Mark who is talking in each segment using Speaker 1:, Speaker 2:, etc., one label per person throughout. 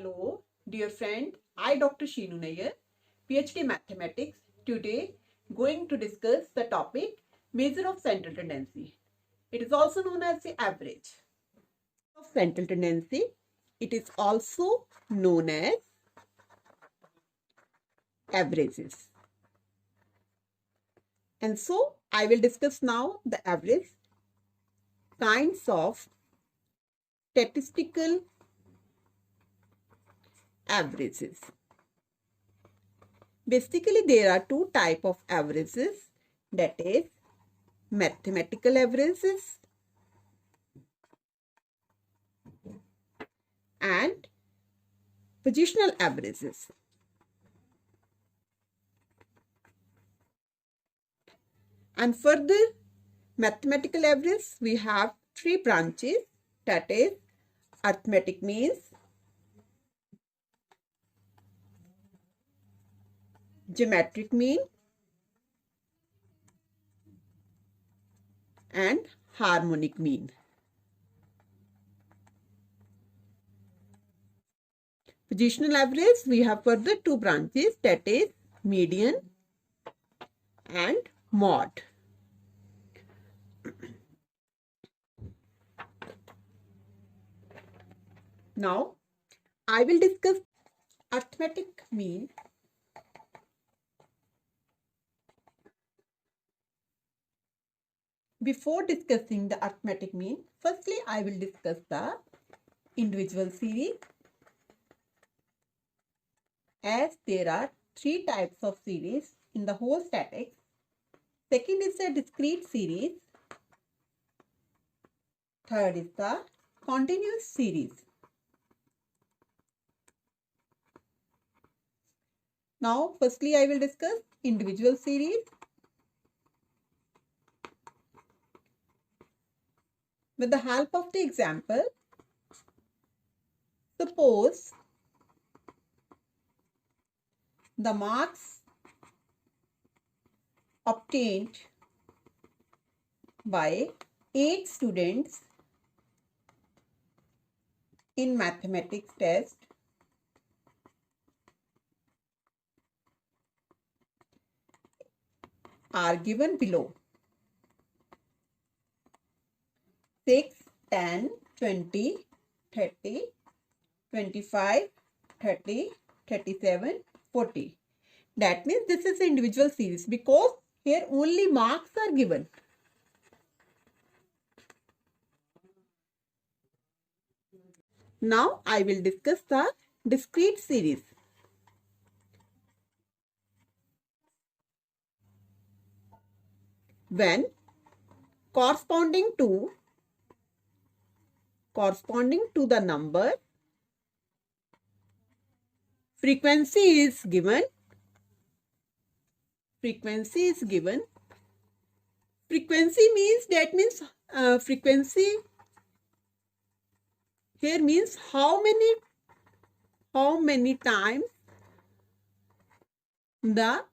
Speaker 1: Hello, dear friend. I, Dr. Sheenu Nair, PhD Mathematics. Today, going to discuss the topic measure of central tendency. It is also known as the average of central tendency. It is also known as averages. And so, I will discuss now the average kinds of statistical averages. Basically, there are two types of averages, that is mathematical averages and positional averages. And further, mathematical average, we have three branches, that is arithmetic means, geometric mean, and harmonic mean. Positional average, we have further two branches, that is median and mode. Now, I will discuss arithmetic mean. Before discussing the arithmetic mean, firstly I will discuss the individual series, as there are three types of series in the whole statistics. Second is the discrete series. Third is the continuous series. Now, firstly I will discuss individual series. With the help of the example, suppose the marks obtained by 8 students in mathematics test are given below. 6, 10, 20, 30, 25, 30, 37, 40. That means this is the individual series because here only marks are given. Now I will discuss the discrete series. When corresponding to the number, frequency is given. Frequency means, that means frequency here means how many times the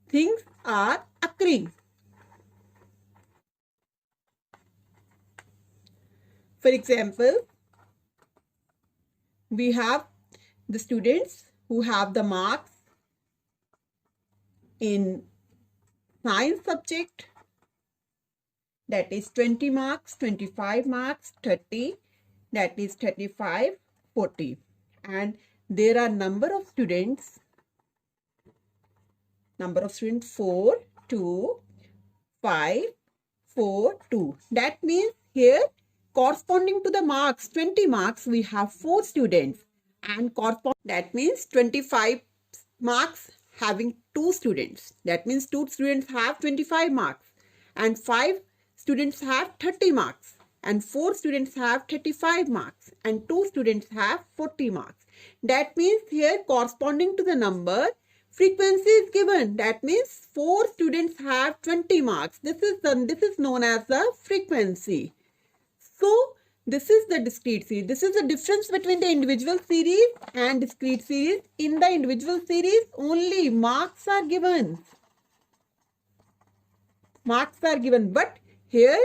Speaker 1: things are occurring. For example, we have the students who have the marks in science subject, that is 20 marks, 25 marks, 30, that is 35, 40. And there are number of students 4, 2, 5, 4, 2. That means here corresponding to the marks, 20 marks, we have 4 students, and that means 25 marks having 2 students. That means 2 students have 25 marks, and 5 students have 30 marks, and 4 students have 35 marks, and 2 students have 40 marks. That means here corresponding to the number, frequency is given. That means 4 students have 20 marks. This is known as the frequency. So, this is the discrete series. This is the difference between the individual series and discrete series. In the individual series, only marks are given. But here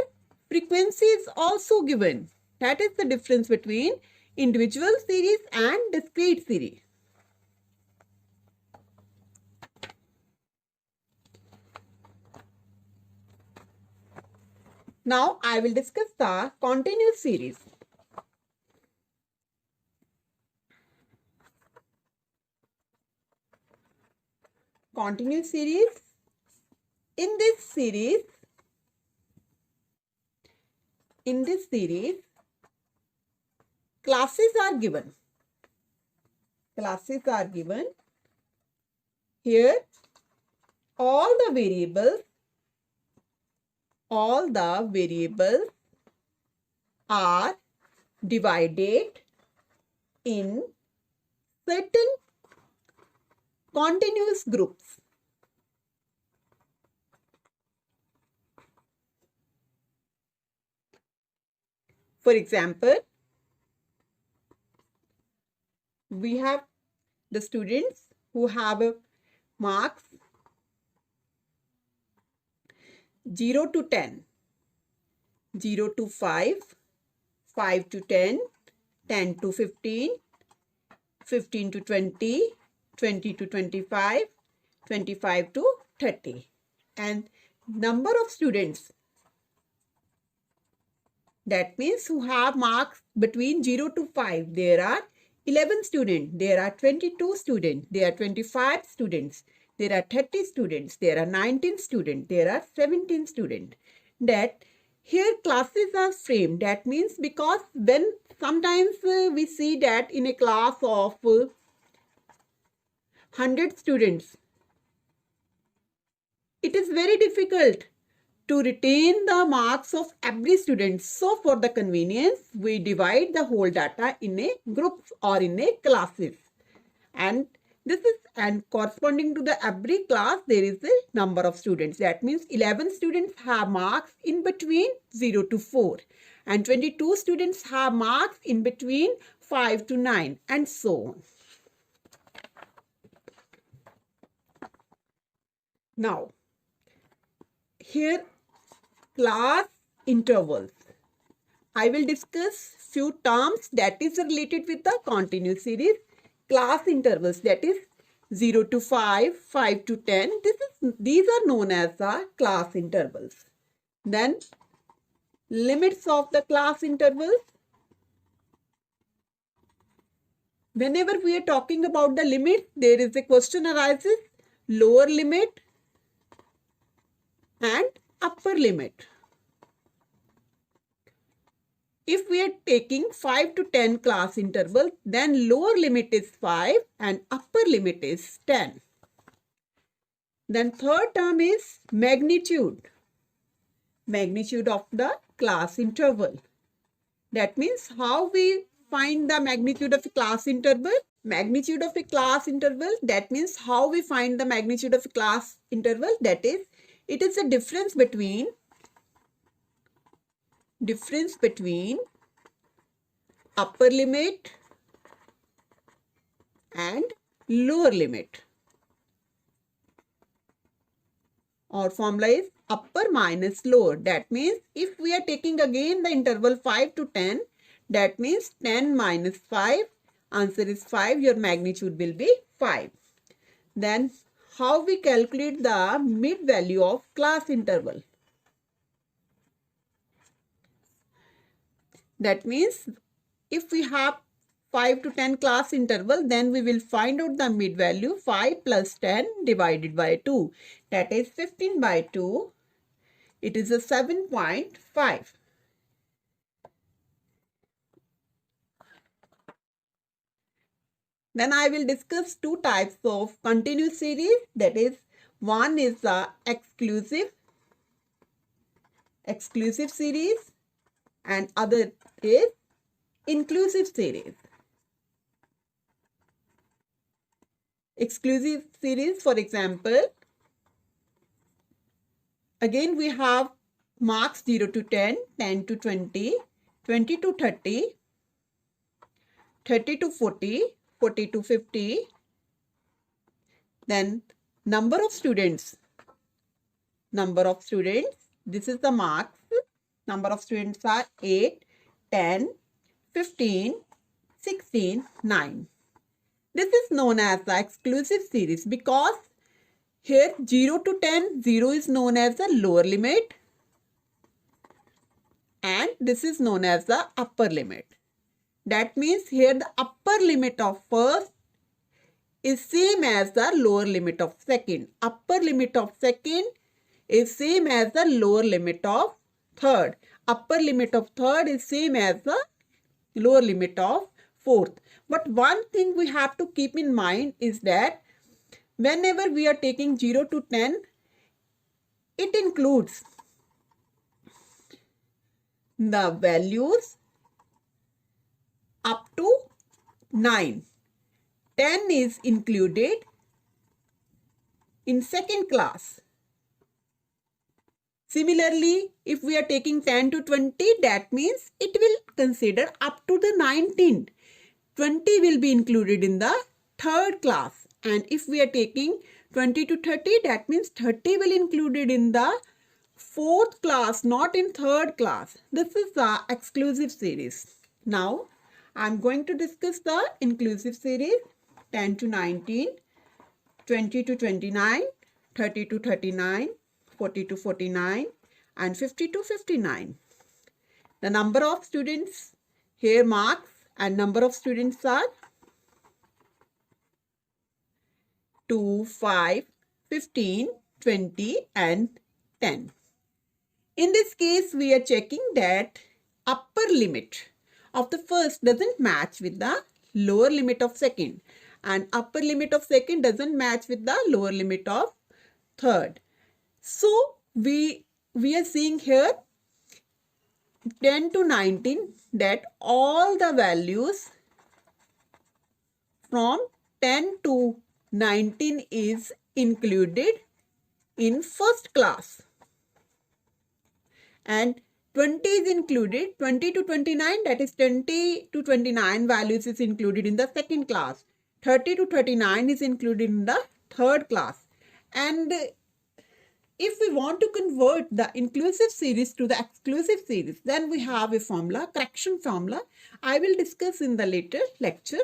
Speaker 1: frequency is also given. That is the difference between individual series and discrete series. Now I will discuss the continuous series. Continuous series. In this series, classes are given. Classes are given. Here, all the variables are divided in certain continuous groups. For example, we have the students who have marks 0 to 10, 0 to 5, 5 to 10, 10 to 15, 15 to 20, 20 to 25, 25 to 30. And number of students, that means who have marks between 0 to 5, there are 11 students, there are 22 students, there are 25 students, there are 30 students, there are 19 students, there are 17 students. That here classes are framed. That means because when sometimes we see that in a class of 100 students, it is very difficult to retain the marks of every student. So for the convenience, we divide the whole data in a groups or in a classes. And this is, and corresponding to the every class, there is a number of students. That means 11 students have marks in between 0 to 4. And 22 students have marks in between 5 to 9 and so on. Now, here class intervals. I will discuss few terms that is related with the continuous series. Class intervals, that is 0 to 5, 5 to 10. These are known as the class intervals. Then limits of the class intervals. Whenever we are talking about the limit, there is a question arises, lower limit and upper limit. If we are taking 5 to 10 class interval, then lower limit is 5 and upper limit is 10. Then third term is magnitude. Magnitude of the class interval. That means how we find the magnitude of a class interval. Magnitude of a class interval, that means how we find the magnitude of a class interval. That is, it is a difference between upper limit and lower limit. Our formula is upper minus lower. That means if we are taking again the interval 5 to 10, that means 10 minus 5, answer is 5, your magnitude will be 5. Then how we calculate the mid value of class interval? That means if we have 5 to 10 class interval, then we will find out the mid value 5 plus 10 divided by 2. That is 15 by 2. It is a 7.5. Then I will discuss two types of continuous series. That is, one is the exclusive series and other is inclusive series. Exclusive series, for example, again we have marks 0 to 10, 10 to 20, 20 to 30, 30 to 40, 40 to 50. Then number of students, this is the marks. Number of students are 8, 10, 15, 16, 9. This is known as the exclusive series because here 0 to 10, 0 is known as the lower limit and this is known as the upper limit. That means here the upper limit of first is same as the lower limit of second. Upper limit of second is same as the lower limit of third. Upper limit of third is same as the lower limit of fourth. But one thing we have to keep in mind is that whenever we are taking 0 to 10, it includes the values up to 9. 10 is included in second class. Similarly, if we are taking 10 to 20, that means it will consider up to the 19. 20 will be included in the third class. And if we are taking 20 to 30, that means 30 will included in the fourth class, not in third class. This is the exclusive series. Now, I am going to discuss the inclusive series 10 to 19, 20 to 29, 30 to 39, 40 to 49 and 50 to 59. The number of students here marks and number of students are 2, 5, 15, 20 and 10. In this case, we are checking that upper limit of the first doesn't match with the lower limit of second and upper limit of second doesn't match with the lower limit of third. So, we are seeing here 10 to 19 that all the values from 10 to 19 is included in first class. And 20 is included, 20 to 29, that is 20 to 29 values is included in the second class. 30 to 39 is included in the third class. And if we want to convert the inclusive series to the exclusive series, then we have a formula, correction formula. I will discuss in the later lecture.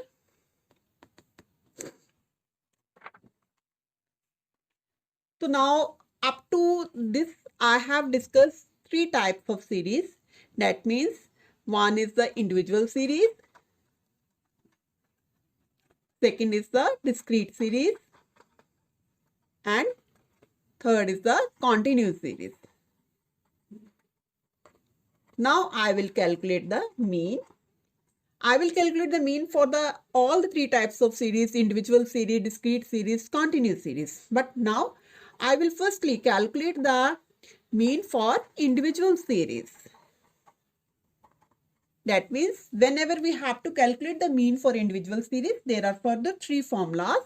Speaker 1: So now up to this, I have discussed 3 types of series. That means one is the individual series, second is the discrete series, and third is the continuous series. Now I will calculate the mean. I will calculate the mean for all the 3 types of series, individual series, discrete series, continuous series. But now I will firstly calculate the mean for individual series. That means whenever we have to calculate the mean for individual series, there are further 3 formulas.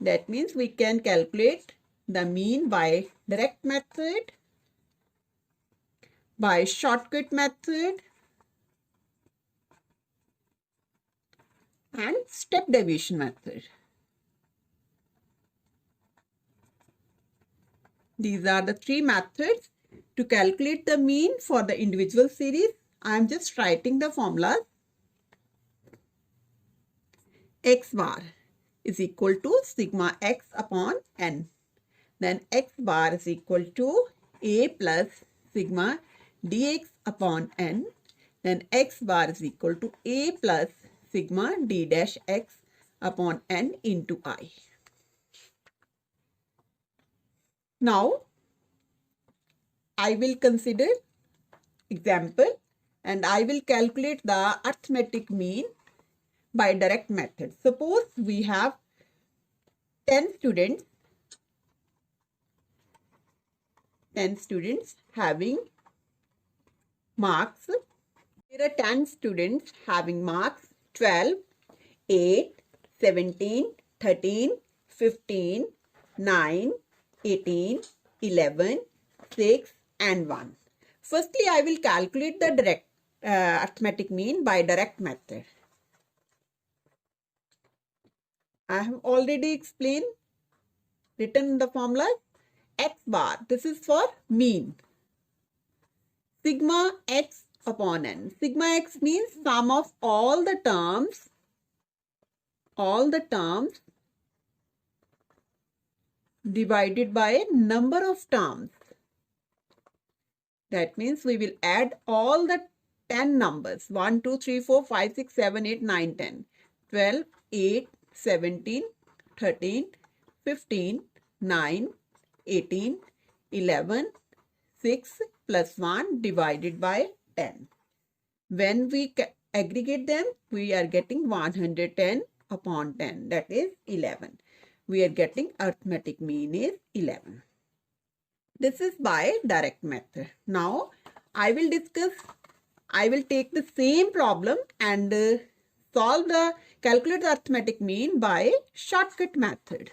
Speaker 1: That means we can calculate the mean by direct method, by shortcut method, and step deviation method. These are the 3 methods to calculate the mean for the individual series. I am just writing the formulas. X bar is equal to sigma x upon n. Then x bar is equal to a plus sigma dx upon n. Then x bar is equal to a plus sigma d dash x upon n into I. Now, I will consider example and I will calculate the arithmetic mean by direct method. Suppose we have 10 students having marks. There are 10 students having marks 12, 8, 17, 13, 15, 9, 18, 11, 6 and 1. Firstly, I will calculate the direct arithmetic mean by direct method. I have already explained, written the formula. X bar, this is for mean. Sigma x upon n. Sigma x means sum of all the terms divided by number of terms. That means we will add all the 10 numbers 1, 2, 3, 4, 5, 6, 7, 8, 9, 10, 12, 8, 17, 13, 15, 9, 18, 11, 6 plus 1 divided by 10. When we aggregate them, we are getting 110 upon 10, that is 11. We are getting arithmetic mean is 11. This is by direct method. Now I will take the same problem and calculate the arithmetic mean by shortcut method.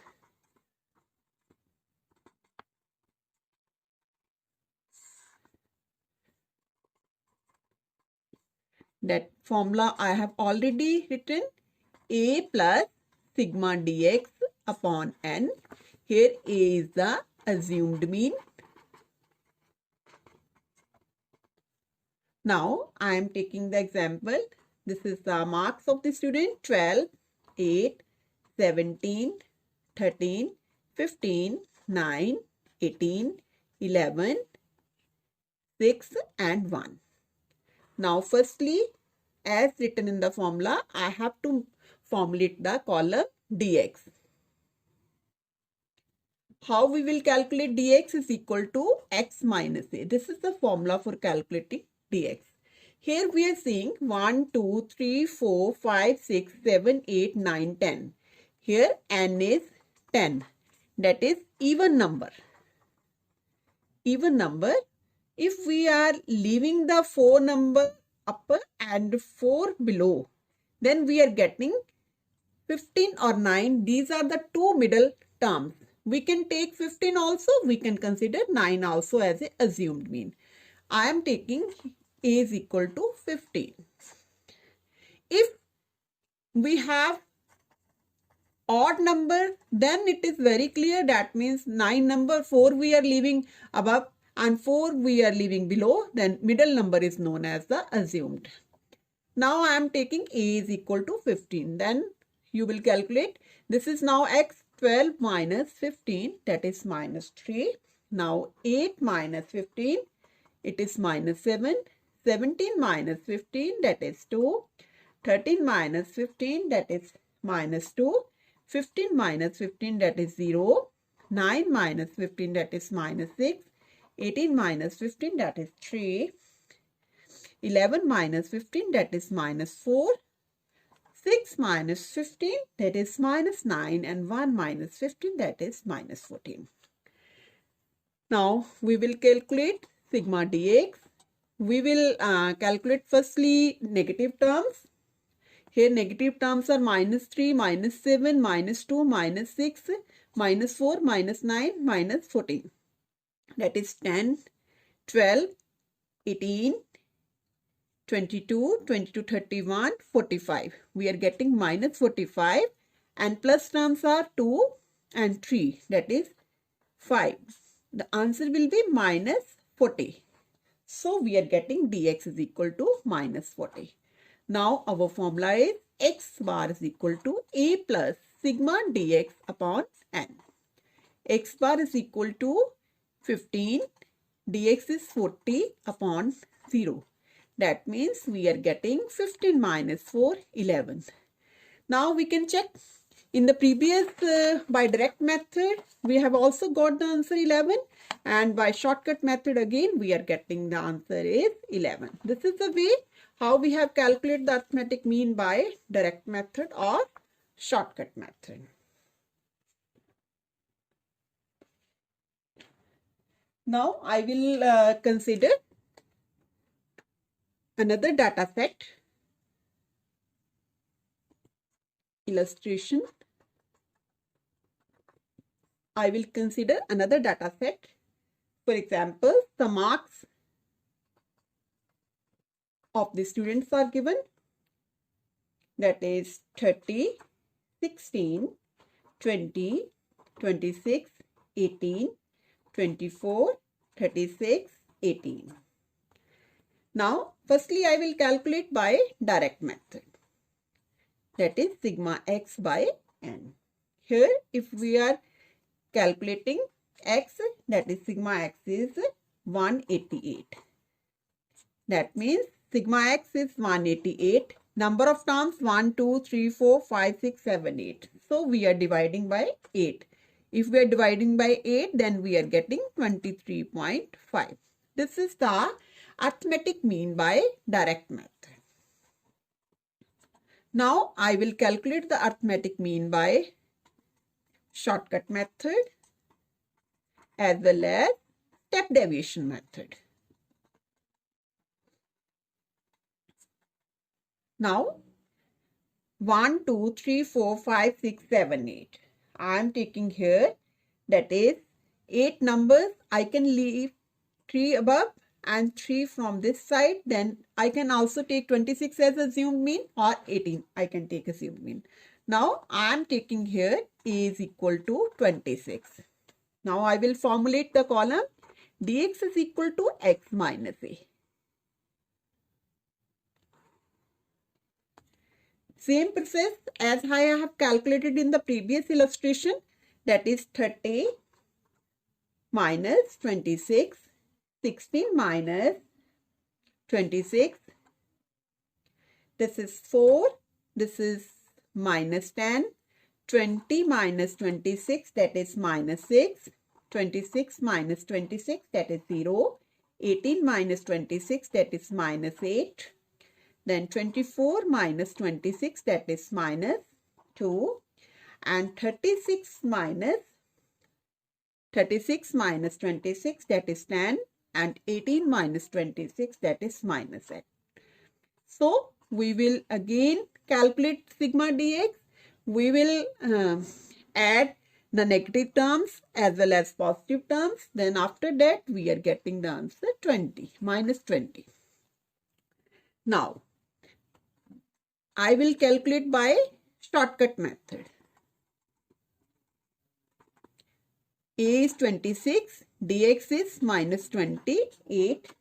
Speaker 1: That formula I have already written, a plus sigma dx upon n. Here a is the assumed mean. Now I am taking the example. This is the marks of the student: 12, 8, 17, 13, 15, 9, 18, 11, 6 and 1. Now firstly, as written in the formula, I have to formulate the column dx. How we will calculate dx is equal to x minus a. This is the formula for calculating dx. Here we are seeing 1, 2, 3, 4, 5, 6, 7, 8, 9, 10. Here n is 10. That is even number. Even number. If we are leaving the 4 number upper and 4 below, then we are getting 15 or 9. These are the two middle terms. We can take 15 also. We can consider 9 also as a assumed mean. I am taking a is equal to 15. If we have odd number, then it is very clear. That means 9 number, 4 we are leaving above and 4 we are leaving below. Then middle number is known as the assumed. Now I am taking a is equal to 15. Then you will calculate. This is now x. 12 minus 15, that is minus 3. Now 8 minus 15, it is minus 7. 17 minus 15, that is 2. 13 minus 15, that is minus 2. 15 minus 15, that is 0. 9 minus 15, that is minus 6. 18 minus 15, that is 3. 11 minus 15, that is minus 4. 6 minus 15, that is minus 9, and 1 minus 15, that is minus 14. Now we will calculate sigma dx. We will calculate firstly negative terms. Here negative terms are minus 3, minus 7, minus 2, minus 6, minus 4, minus 9, minus 14. That is 10, 12, 18, 22, 22, 31, 45. We are getting minus 45 and plus terms are 2 and 3. That is 5. The answer will be minus 40. So we are getting dx is equal to minus 40. Now our formula is x bar is equal to a plus sigma dx upon n. X bar is equal to 15. Dx is 40 upon 0. That means we are getting 15 minus 4, 11. Now we can check. In the previous by direct method, we have also got the answer 11. And by shortcut method again, we are getting the answer is 11. This is the way how we have calculated the arithmetic mean by direct method or shortcut method. Now I will consider another data set. Illustration. I will consider another data set. For example, the marks of the students are given. That is 30, 16, 20, 26, 18, 24, 36, 18. Now, firstly, I will calculate by direct method. That is sigma x by n. Here, if we are calculating x, that is sigma x is 188. That means sigma x is 188. Number of terms 1, 2, 3, 4, 5, 6, 7, 8. So we are dividing by 8. If we are dividing by 8, then we are getting 23.5. This is the arithmetic mean by direct method. Now I will calculate the arithmetic mean by shortcut method as well as step deviation method. Now 1, 2, 3, 4, 5, 6, 7, 8. I am taking here, that is 8 numbers. I can leave 3 above and 3 from this side. Then I can also take 26 as assumed mean, or 18 I can take assumed mean. Now I am taking here A is equal to 26. Now I will formulate the column dx is equal to x minus a. Same process as I have calculated in the previous illustration, that is 30 minus 26, 16 minus 26, this is 4, this is minus 10, 20 minus 26, that is minus 6, 26 minus 26, that is 0, 18 minus 26, that is minus 8, then 24 minus 26, that is minus 2, and 36 minus 26, that is 10, and 18 minus 26, that is minus 8. So we will again calculate sigma dx. We will add the negative terms as well as positive terms. Then after that we are getting the answer 20, minus 20. Now I will calculate by shortcut method. A is 26, dx is minus 28.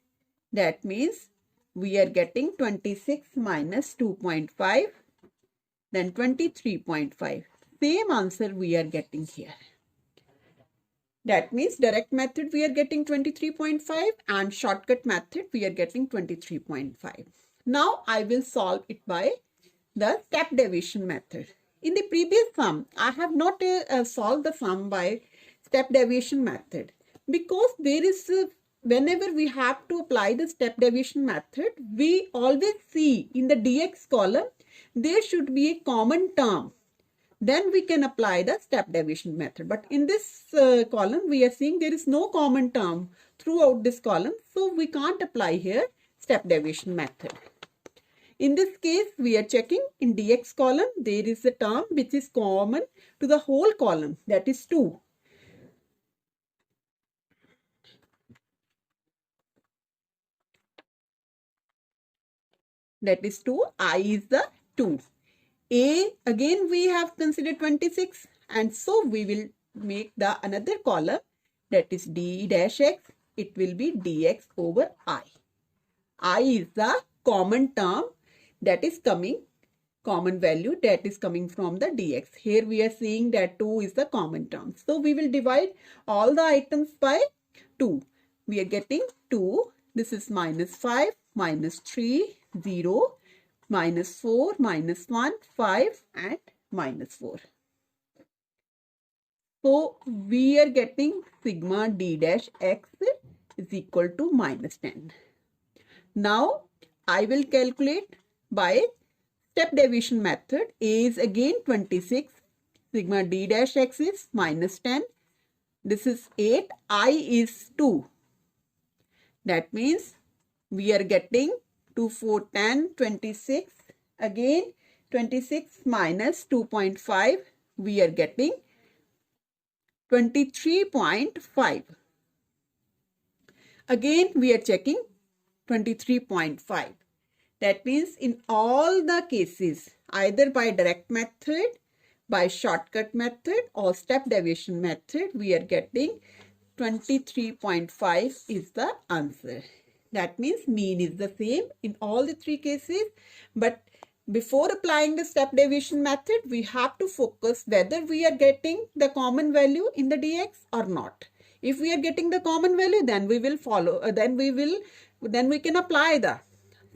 Speaker 1: That means we are getting 26 minus 2.5, then 23.5. Same answer we are getting here. That means direct method we are getting 23.5 and shortcut method we are getting 23.5. Now I will solve it by the step deviation method. In the previous sum, I have not solved the sum by step deviation method because there is whenever we have to apply the step deviation method, we always see in the dx column there should be a common term. Then we can apply the step deviation method. But in this column, we are seeing there is no common term throughout this column. So we can't apply here step deviation method. In this case, we are checking in dx column, there is a term which is common to the whole column, that is 2. That is 2, I is the 2. A, again we have considered 26 and so we will make the another column, that is d dash x, it will be dx over I. I is the common term that is coming, common value that is coming from the dx. Here we are seeing that 2 is the common term. So we will divide all the items by 2. We are getting 2, this is minus 5, minus 3, 0, minus 4, minus 1, 5 and minus 4. So we are getting sigma d dash x is equal to minus 10. Now I will calculate by step deviation method. A is again 26, sigma d dash x is minus 10. This is 8, I is 2. That means we are getting 2, 4, 10, 26. Again 26 minus 2.5, we are getting 23.5. Again we are checking 23.5. That means in all the cases, either by direct method, by shortcut method or step deviation method, we are getting 23.5 is the answer. That means mean is the same in all the three cases. But before applying the step deviation method, we have to focus whether we are getting the common value in the dx or not. If we are getting the common value, then we will follow, then we can apply the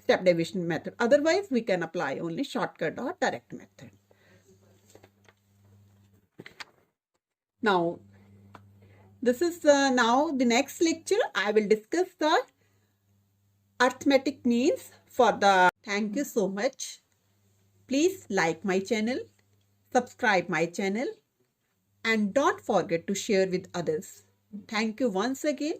Speaker 1: step deviation method. Otherwise, we can apply only shortcut or direct method. Now, this is now the next lecture. I will discuss the arithmetic means for the. Thank you so much. Please like my channel, subscribe my channel, and don't forget to share with others. Thank you once again.